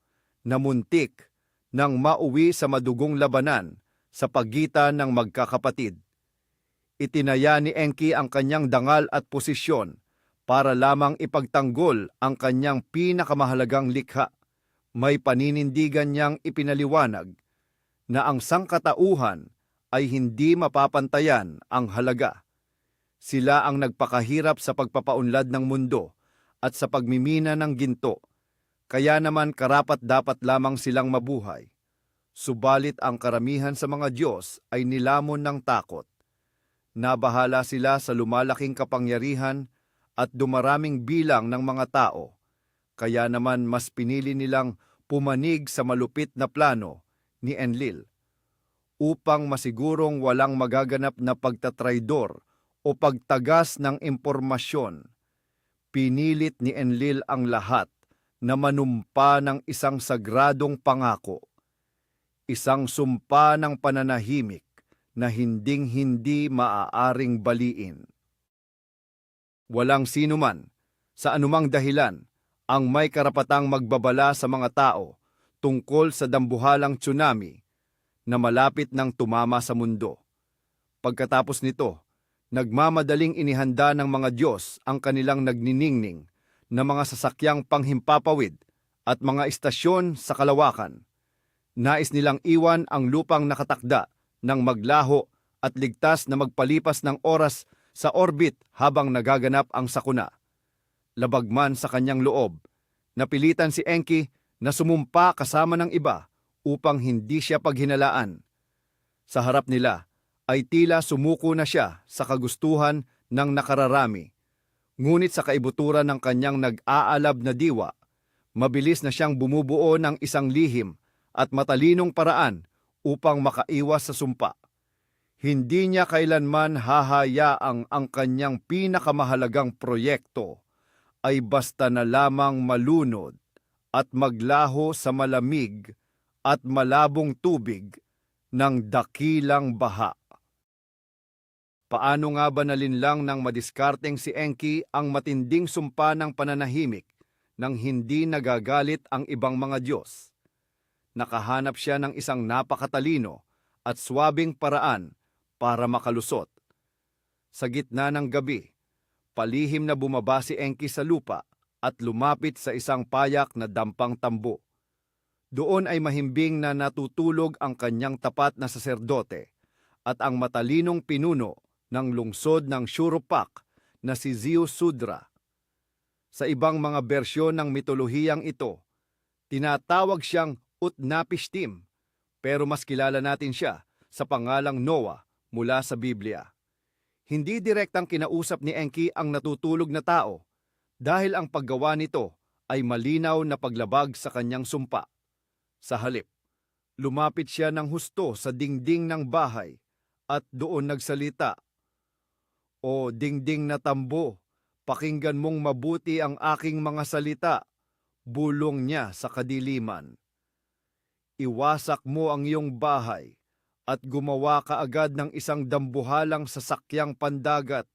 na muntik nang mauwi sa madugong labanan sa pagitan ng magkakapatid. Itinaya ni Enki ang kanyang dangal at posisyon para lamang ipagtanggol ang kanyang pinakamahalagang likha. May paninindigan niyang ipinaliwanag na ang sangkatauhan ay hindi mapapantayan ang halaga. Sila ang nagpakahirap sa pagpapaunlad ng mundo at sa pagmimina ng ginto, kaya naman karapat-dapat lamang silang mabuhay. Subalit ang karamihan sa mga Diyos ay nilamon ng takot. Nabahala sila sa lumalaking kapangyarihan at dumaraming bilang ng mga tao, kaya naman mas pinili nilang pumanig sa malupit na plano ni Enlil upang masigurong walang magaganap na pagtatraidor o pagtagas ng impormasyon. Pinilit ni Enlil ang lahat na manumpa ng isang sagradong pangako, isang sumpa ng pananahimik na hinding-hindi maaaring baliin. Walang sinuman, sa anumang dahilan, ang may karapatang magbabala sa mga tao tungkol sa dambuhalang tsunami na malapit nang tumama sa mundo. Pagkatapos nito, nagmamadaling inihanda ng mga Diyos ang kanilang nagniningning na mga sasakyang panghimpapawid at mga istasyon sa kalawakan. Nais nilang iwan ang lupang nakatakda ng maglaho at ligtas na magpalipas ng oras sa orbit habang nagaganap ang sakuna. Labag man sa kanyang loob, napilitan si Enki na sumumpa kasama ng iba upang hindi siya paghinalaan. Sa harap nila ay tila sumuko na siya sa kagustuhan ng nakararami. Ngunit sa kaibuturan ng kanyang nag-aalab na diwa, mabilis na siyang bumubuo ng isang lihim at matalinong paraan upang makaiwas sa sumpa. Hindi niya kailanman hahayaang ang kanyang pinakamahalagang proyekto ay basta na lamang malunod at maglaho sa malamig at malabong tubig ng dakilang baha. Paano nga ba nalinlang ng madiskarteng si Enki ang matinding sumpa ng pananahimik nang hindi nagagalit ang ibang mga Diyos? Nakahanap siya ng isang napakatalino at swabing paraan para makalusot. Sa gitna ng gabi, palihim na bumaba si Enki sa lupa at lumapit sa isang payak na dampang tambo. Doon ay mahimbing na natutulog ang kanyang tapat na saserdote at ang matalinong pinuno ng lungsod ng Shuruppak na si Ziusudra. Sa ibang mga bersyon ng mitolohiyang ito, tinatawag siyang Utnapishtim, pero mas kilala natin siya sa pangalang Noah mula sa Biblia. Hindi direktang kinausap ni Enki ang natutulog na tao dahil ang paggawa nito ay malinaw na paglabag sa kanyang sumpa. Sa halip, lumapit siya ng husto sa dingding ng bahay at doon nagsalita, "O dingding na tambo, pakinggan mong mabuti ang aking mga salita," bulong niya sa kadiliman. "Iwasak mo ang iyong bahay at gumawa ka agad ng isang dambuhalang sasakyang pandagat.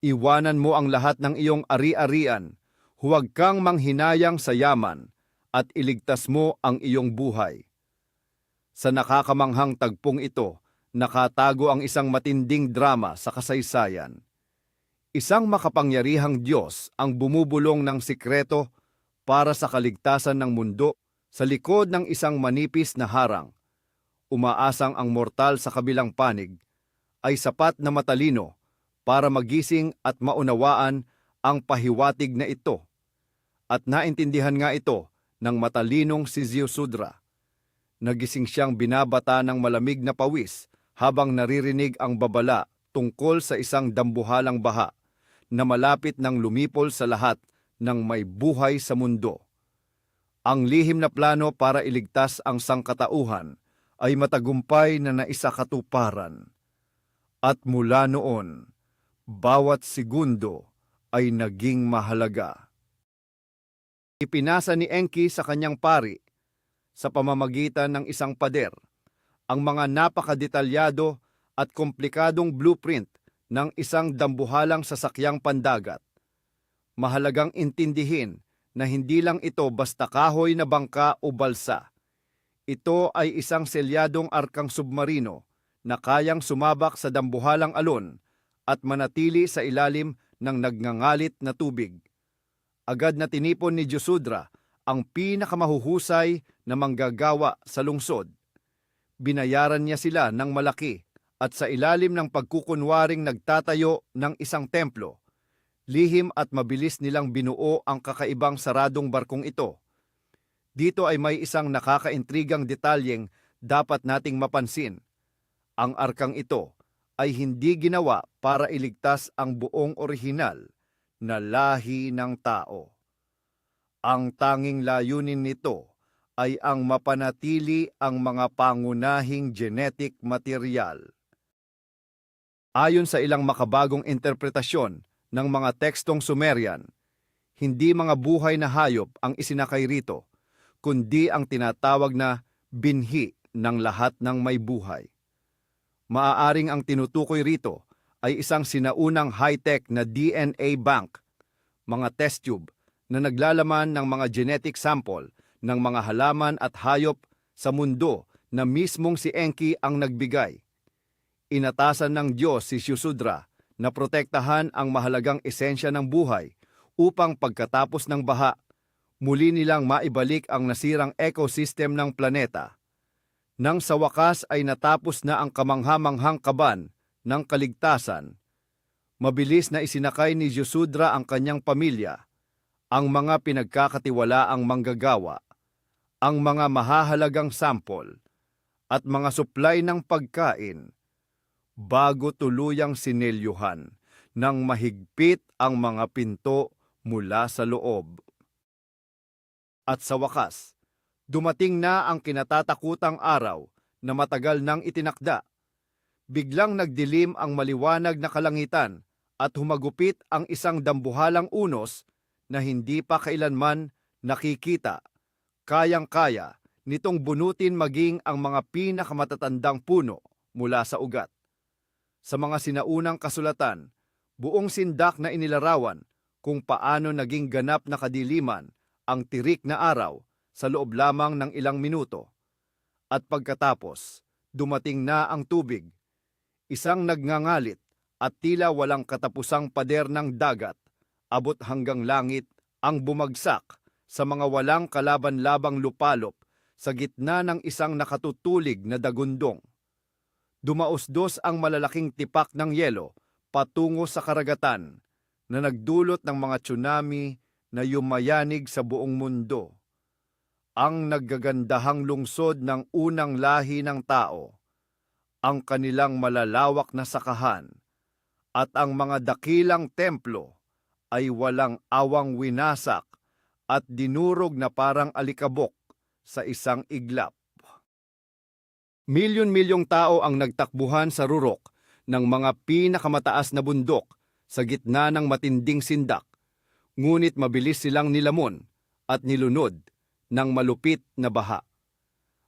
Iwanan mo ang lahat ng iyong ari-arian, huwag kang manghinayang sa yaman, at iligtas mo ang iyong buhay." Sa nakakamanghang tagpong ito, nakatago ang isang matinding drama sa kasaysayan. Isang makapangyarihang Diyos ang bumubulong ng sikreto para sa kaligtasan ng mundo sa likod ng isang manipis na harang. Umaasang ang mortal sa kabilang panig ay sapat na matalino para magising at maunawaan ang pahiwatig na ito. At naintindihan nga ito ng matalinong si Ziusudra. Nagising siyang binabata ng malamig na pawis habang naririnig ang babala tungkol sa isang dambuhalang baha na malapit nang lumipol sa lahat ng may buhay sa mundo. Ang lihim na plano para iligtas ang sangkatauhan ay matagumpay na naisakatuparan. At mula noon, Bawat segundo ay naging mahalaga. Ipinasa ni Enki sa kanyang pari, sa pamamagitan ng isang pader, ang mga napakadetalyado at komplikadong blueprint ng isang dambuhalang sasakyang pandagat. Mahalagang intindihin na hindi lang ito basta kahoy na bangka o balsa. Ito ay isang selyadong arkang submarino na kayang sumabak sa dambuhalang alon at manatili sa ilalim ng nagngangalit na tubig. Agad na tinipon ni Dyosudra ang pinakamahuhusay na manggagawa sa lungsod. Binayaran niya sila ng malaki at sa ilalim ng pagkukunwaring nagtatayo ng isang templo, lihim at mabilis nilang binuo ang kakaibang saradong barkong ito. Dito ay may isang nakakaintrigang detalyeng dapat nating mapansin. Ang arkang ito ay hindi ginawa para iligtas ang buong orihinal na lahi ng tao. Ang tanging layunin nito ay ang mapanatili ang mga pangunahing genetic material. Ayon sa ilang makabagong interpretasyon ng mga tekstong Sumerian, hindi mga buhay na hayop ang isinakay rito, kundi ang tinatawag na binhi ng lahat ng may buhay. Maaaring ang tinutukoy rito ay isang sinaunang high-tech na DNA bank, mga test tube na naglalaman ng mga genetic sample ng mga halaman at hayop sa mundo na mismong si Enki ang nagbigay. Inatasan ng Diyos si Dyosudra na protektahan ang mahalagang esensya ng buhay upang pagkatapos ng baha, muli nilang maibalik ang nasirang ecosystem ng planeta. Nang sa wakas ay natapos na ang kamangha-manghang kaban ng kaligtasan, mabilis na isinakay ni Dyosudra ang kanyang pamilya, ang mga pinagkakatiwalaang manggagawa, ang mga mahahalagang sample, at mga supply ng pagkain, bago tuluyang sinelyuhan ng mahigpit ang mga pinto mula sa loob. At sa wakas, dumating na ang kinatatakutang araw na matagal nang itinakda. Biglang nagdilim ang maliwanag na kalangitan at humagupit ang isang dambuhalang unos na hindi pa kailanman nakikita. Kayang-kaya nitong bunutin maging ang mga pinakamatatandang puno mula sa ugat. Sa mga sinaunang kasulatan, buong sindak na inilarawan kung paano naging ganap na kadiliman ang tirik na araw sa loob lamang ng ilang minuto. At pagkatapos, dumating na ang tubig, isang nagngangalit at tila walang katapusang pader ng dagat, abot hanggang langit, ang bumagsak sa mga walang kalaban-labang lupalop sa gitna ng isang nakatutulig na dagundong. Dumausdos ang malalaking tipak ng yelo patungo sa karagatan na nagdulot ng mga tsunami na yumayanig sa buong mundo. Ang naggagandahang lungsod ng unang lahi ng tao, ang kanilang malalawak na sakahan, at ang mga dakilang templo ay walang awang winasak at dinurog na parang alikabok sa isang iglap. Milyon-milyong tao ang nagtakbuhan sa rurok ng mga pinakamataas na bundok sa gitna ng matinding sindak, ngunit mabilis silang nilamon at nilunod ng malupit na baha.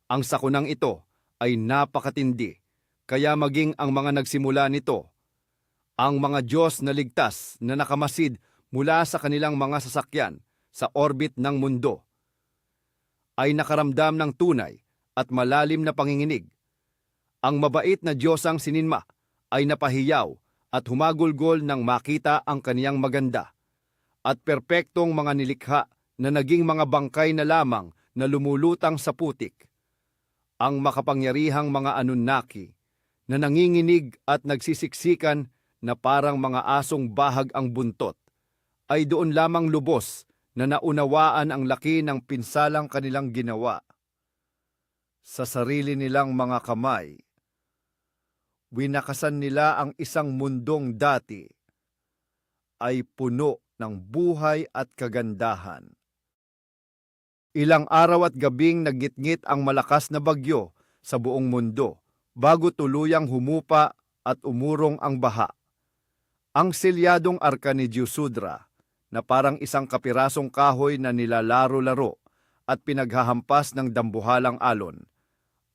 Ang sakunang ito ay napakatindi, kaya maging ang mga nagsimula nito, ang mga Diyos na ligtas na nakamasid mula sa kanilang mga sasakyan sa orbit ng mundo, ay nakaramdam ng tunay at malalim na panginginig. Ang mabait na Diyosang Sininma ay napahiyaw at humagulgol nang makita ang kaniyang maganda at perpektong mga nilikha na naging mga bangkay na lamang na lumulutang sa putik. Ang makapangyarihang mga Anunnaki na nanginginig at nagsisiksikan na parang mga asong bahag ang buntot, ay doon lamang lubos na naunawaan ang laki ng pinsalang kanilang ginawa. Sa sarili nilang mga kamay, winakasan nila ang isang mundong dati ay puno ng buhay at kagandahan. Ilang araw at gabing naggitngit ang malakas na bagyo sa buong mundo bago tuluyang humupa at umurong ang baha. Ang selyadong arka ni Diosudra, na parang isang kapirasong kahoy na nilalaro-laro at pinaghahampas ng dambuhalang alon,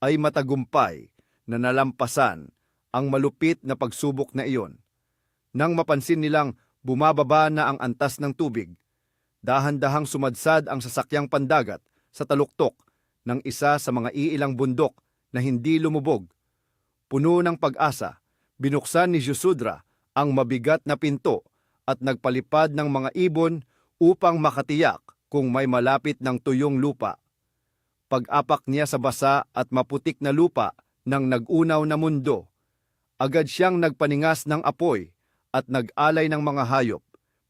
ay matagumpay na nalampasan ang malupit na pagsubok na iyon. Nang mapansin nilang bumababa na ang antas ng tubig, dahan-dahang sumadsad ang sasakyang pandagat sa taluktok ng isa sa mga iilang bundok na hindi lumubog. Puno ng pag-asa, binuksan ni Diosudra ang mabigat na pinto at nagpalipad ng mga ibon upang makatiyak kung may malapit ng tuyong lupa. Pag-apak niya sa basa at maputik na lupa ng nag-unaw na mundo, agad siyang nagpaningas ng apoy at nag-alay ng mga hayop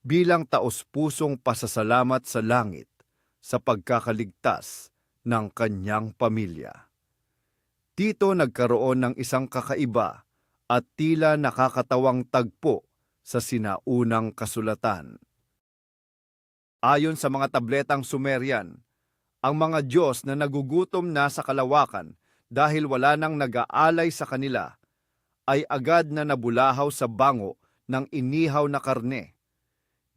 bilang taos-pusong pasasalamat sa langit sa pagkakaligtas ng kanyang pamilya. Dito nagkaroon ng isang kakaiba at tila nakakatawang tagpo sa sinaunang kasulatan. Ayon sa mga tabletang Sumerian, ang mga Diyos na nagugutom na sa kalawakan dahil wala nang nag-aalay sa kanila ay agad na nabulahaw sa bango ng inihaw na karne.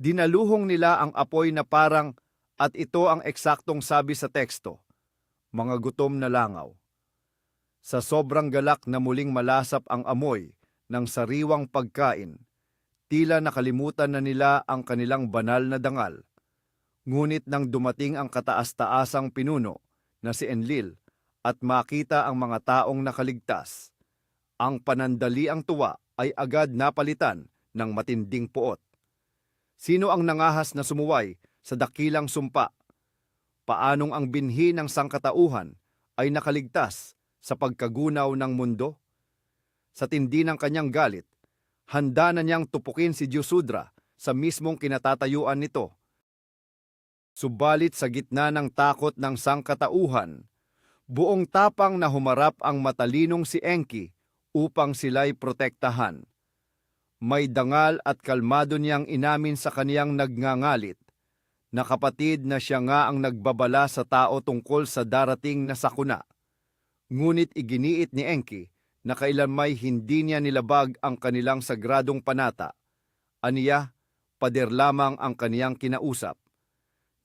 Dinaluhong nila ang apoy na parang, at ito ang eksaktong sabi sa teksto, mga gutom na langaw. Sa sobrang galak na muling malasap ang amoy ng sariwang pagkain, tila nakalimutan na nila ang kanilang banal na dangal. Ngunit nang dumating ang kataas-taasang pinuno na si Enlil at makita ang mga taong nakaligtas, ang panandaliang tuwa ay agad napalitan ng matinding puot. Sino ang nangahas na sumuway sa dakilang sumpa? Paanong ang binhi ng sangkatauhan ay nakaligtas sa pagkagunaw ng mundo? Sa tindi ng kanyang galit, handa na niyang tupukin si Diosudra sa mismong kinatatayuan nito. Subalit sa gitna ng takot ng sangkatauhan, buong tapang na humarap ang matalinong si Enki upang sila'y protektahan. May dangal at kalmado niyang inamin sa kaniyang nagngangalit na kapatid na siya nga ang nagbabala sa tao tungkol sa darating na sakuna. Ngunit iginiit ni Enki na kailanmay hindi niya nilabag ang kanilang sagradong panata. Aniya, pader lamang ang kaniyang kinausap.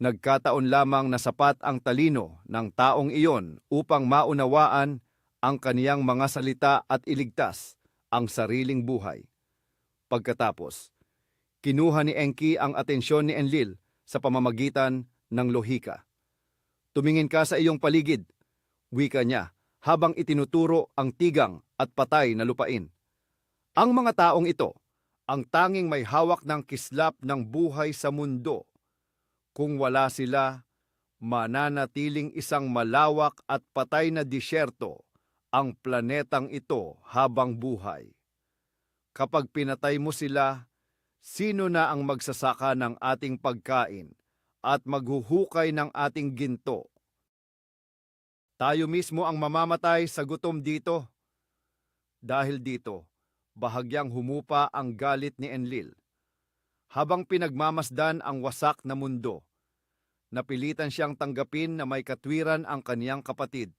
Nagkataon lamang na sapat ang talino ng taong iyon upang maunawaan ang kaniyang mga salita at iligtas ang sariling buhay. Pagkatapos, kinuha ni Enki ang atensyon ni Enlil sa pamamagitan ng lohika. Tumingin ka sa iyong paligid, wika niya, habang itinuturo ang tigang at patay na lupain. Ang mga taong ito, ang tanging may hawak ng kislap ng buhay sa mundo. Kung wala sila, mananatiling isang malawak at patay na disyerto ang planetang ito habang buhay. Kapag pinatay mo sila, sino na ang magsasaka ng ating pagkain at maghuhukay ng ating ginto? Tayo mismo ang mamamatay sa gutom dito. Dahil dito, bahagyang humupa ang galit ni Enlil. Habang pinagmamasdan ang wasak na mundo, napilitan siyang tanggapin na may katwiran ang kaniyang kapatid.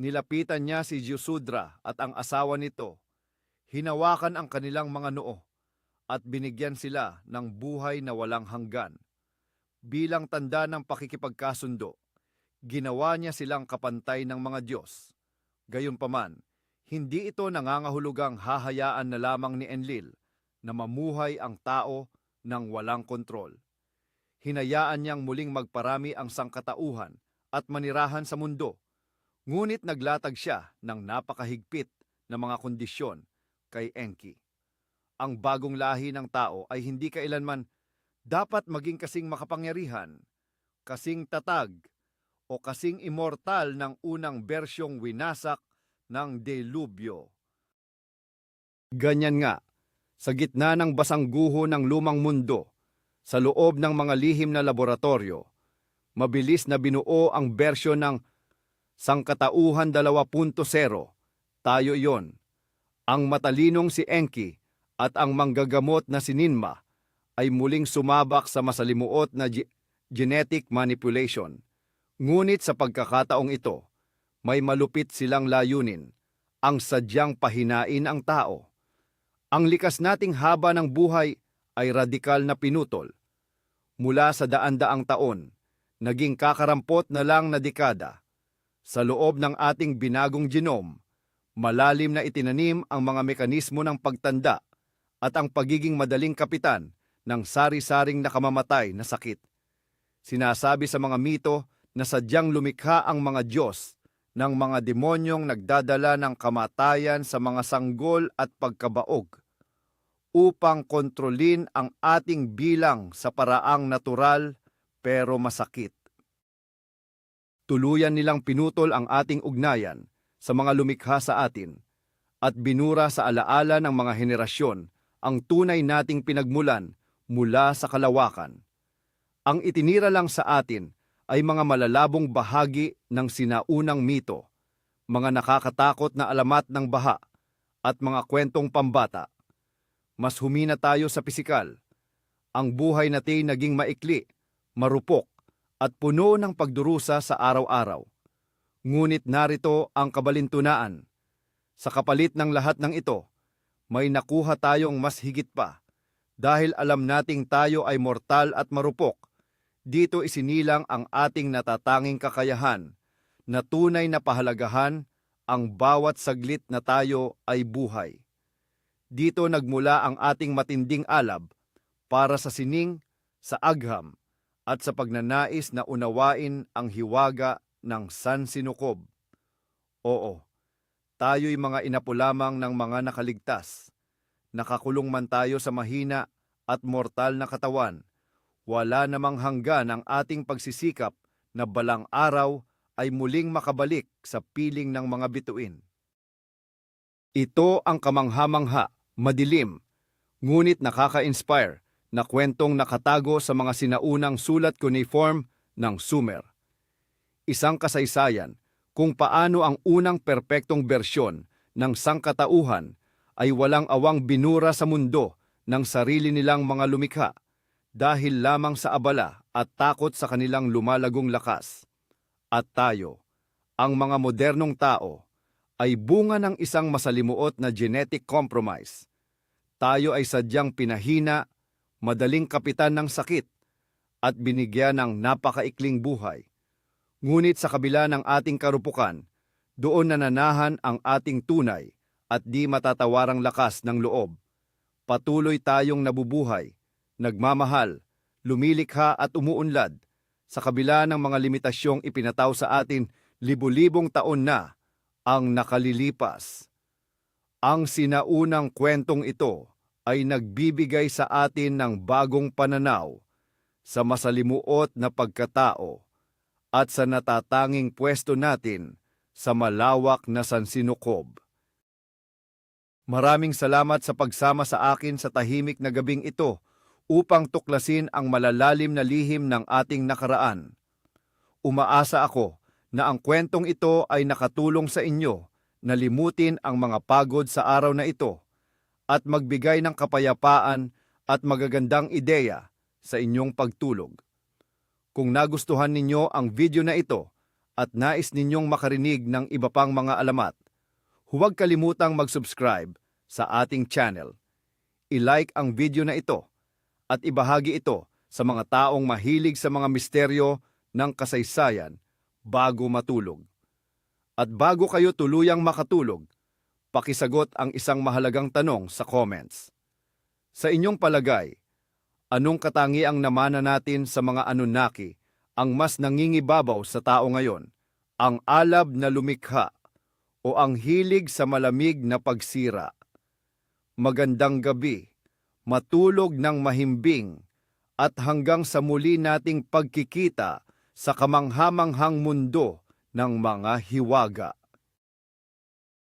Nilapitan niya si Diosudra at ang asawa nito. Hinawakan ang kanilang mga noo at binigyan sila ng buhay na walang hanggan. Bilang tanda ng pakikipagkasundo, ginawa niya silang kapantay ng mga Diyos. Gayunpaman, hindi ito nangangahulugang hahayaan na lamang ni Enlil na mamuhay ang tao ng walang kontrol. Hinayaan niyang muling magparami ang sangkatauhan at manirahan sa mundo, ngunit naglatag siya ng napakahigpit na mga kondisyon kay Enki. Ang bagong lahi ng tao ay hindi kailanman dapat maging kasing makapangyarihan, kasing tatag, o kasing immortal ng unang bersyong winasak ng delubyo. Ganyan nga, sa gitna ng basang guho ng lumang mundo, sa loob ng mga lihim na laboratorio, mabilis na binuo ang bersyon ng Sangkatauhan 2.0. Tayo iyon. Ang matalinong si Enki at ang manggagamot na si Ninma ay muling sumabak sa masalimuot na genetic manipulation. Ngunit sa pagkakataong ito, may malupit silang layunin, ang sadyang pahinain ang tao. Ang likas nating haba ng buhay ay radikal na pinutol. Mula sa daan-daang taon, naging kakarampot na lang na dekada. Sa loob ng ating binagong genome, malalim na itinanim ang mga mekanismo ng pagtanda at ang pagiging madaling kapitan ng sari-saring nakamamatay na sakit. Sinasabi sa mga mito na sadyang lumikha ang mga Diyos ng mga demonyong nagdadala ng kamatayan sa mga sanggol at pagkabaog upang kontrolin ang ating bilang sa paraang natural pero masakit. Tuluyan nilang pinutol ang ating ugnayan sa mga lumikha sa atin at binura sa alaala ng mga henerasyon ang tunay nating pinagmulan mula sa kalawakan. Ang itinira lang sa atin ay mga malalabong bahagi ng sinaunang mito, mga nakakatakot na alamat ng baha at mga kwentong pambata. Mas humina tayo sa pisikal. Ang buhay natin naging maikli, marupok, at puno ng pagdurusa sa araw-araw. Ngunit narito ang kabalintunaan. Sa kapalit ng lahat ng ito, may nakuha tayong mas higit pa. Dahil alam nating tayo ay mortal at marupok, dito isinilang ang ating natatanging kakayahan na tunay na pahalagahan ang bawat saglit na tayo ay buhay. Dito nagmula ang ating matinding alab para sa sining, sa agham, at sa pagnanais na unawain ang hiwaga ng sansinukob. Oo, tayo'y mga inapo lamang ng mga nakaligtas. Nakakulong man tayo sa mahina at mortal na katawan, wala namang hanggan ang ating pagsisikap na balang araw ay muling makabalik sa piling ng mga bituin. Ito ang kamangha-mangha, madilim, ngunit nakaka-inspire na kwentong nakatago sa mga sinaunang sulat cuneiform ng Sumer. Isang kasaysayan kung paano ang unang perpektong bersyon ng sangkatauhan ay walang awang binura sa mundo ng sarili nilang mga lumikha dahil lamang sa abala at takot sa kanilang lumalagong lakas. At tayo, ang mga modernong tao, ay bunga ng isang masalimuot na genetic compromise. Tayo ay sadyang pinahina, madaling kapitan ng sakit, at binigyan ng napakaikling buhay. Ngunit sa kabila ng ating karupukan, doon nananahan ang ating tunay at di matatawarang lakas ng loob. Patuloy tayong nabubuhay, nagmamahal, lumilikha at umuunlad sa kabila ng mga limitasyong ipinataw sa atin libu-libong taon na ang nakalilipas. Ang sinaunang kwentong ito ay nagbibigay sa atin ng bagong pananaw sa masalimuot na pagkatao at sa natatanging pwesto natin sa malawak na sansinukob. Maraming salamat sa pagsama sa akin sa tahimik na gabing ito upang tuklasin ang malalalim na lihim ng ating nakaraan. Umaasa ako na ang kwentong ito ay nakatulong sa inyo na limutin ang mga pagod sa araw na ito at magbigay ng kapayapaan at magagandang ideya sa inyong pagtulog. Kung nagustuhan ninyo ang video na ito at nais ninyong makarinig ng iba pang mga alamat, huwag kalimutang mag-subscribe sa ating channel. I-like ang video na ito at ibahagi ito sa mga taong mahilig sa mga misteryo ng kasaysayan bago matulog. At bago kayo tuluyang makatulog, pakisagot ang isang mahalagang tanong sa comments. Sa inyong palagay, anong katangiang namana natin sa mga Anunnaki ang mas nangingibabaw sa tao ngayon? Ang alab na lumikha o ang hilig sa malamig na pagsira? Magandang gabi, matulog ng mahimbing at hanggang sa muli nating pagkikita sa kamanghamanghang mundo ng mga hiwaga.